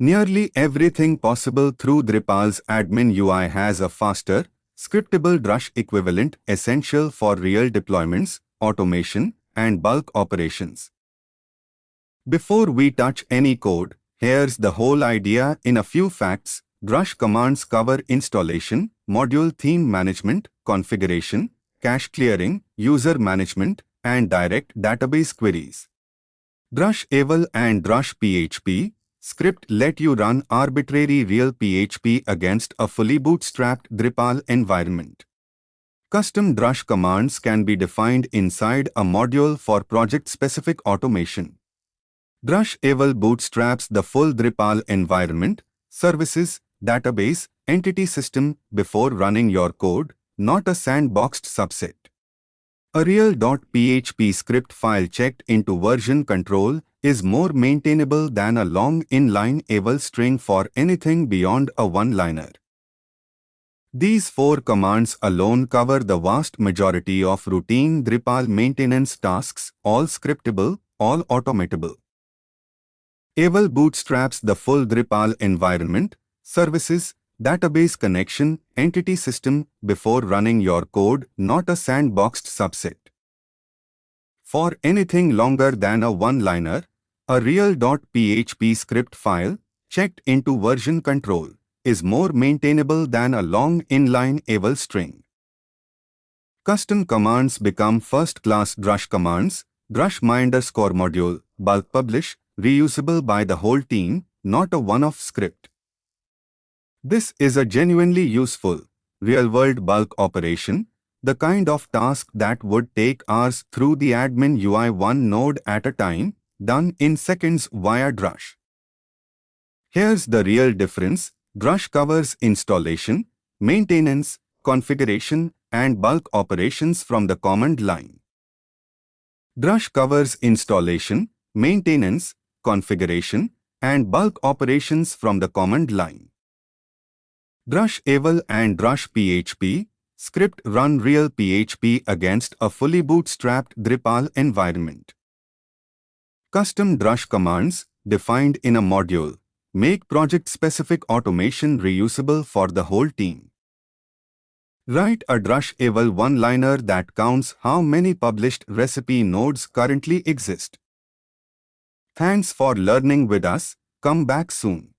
Nearly everything possible through Drupal's admin UI has a faster, scriptable Drush equivalent essential for real deployments, automation, and bulk operations. Before we touch any code, here's the whole idea in a few facts. Drush commands cover installation, module theme management, configuration, cache clearing, user management, and direct database queries. Drush eval and Drush PHP script let you run arbitrary real PHP against a fully bootstrapped Drupal environment. Custom Drush commands can be defined inside a module for project-specific automation. Drush eval bootstraps the full Drupal environment, services, database, entity system before running your code, not a sandboxed subset. A real .php script file checked into version control is more maintainable than a long inline eval string for anything beyond a one-liner. These 4 commands alone cover the vast majority of routine Drupal maintenance tasks, all scriptable, all automatable. Eval bootstraps the full Drupal environment, services, database connection, entity system before running your code, not a sandboxed subset. For anything longer than a one-liner, a real .php script file, checked into version control, is more maintainable than a long inline eval string. Custom commands become first-class Drush commands, Drush my_module, bulk publish, reusable by the whole team, not a one-off script. This is a genuinely useful, real-world bulk operation, the kind of task that would take hours through the admin UI one node at a time, done in seconds via Drush. Here's the real difference. Drush covers installation, maintenance, configuration, and bulk operations from the command line. Drush covers installation, maintenance, configuration, and bulk operations from the command line. Drush eval and Drush PHP script run real PHP against a fully bootstrapped Drupal environment. Custom Drush commands, defined in a module, make project-specific automation reusable for the whole team. Write a Drush eval one-liner that counts how many published recipe nodes currently exist. Thanks for learning with us. Come back soon.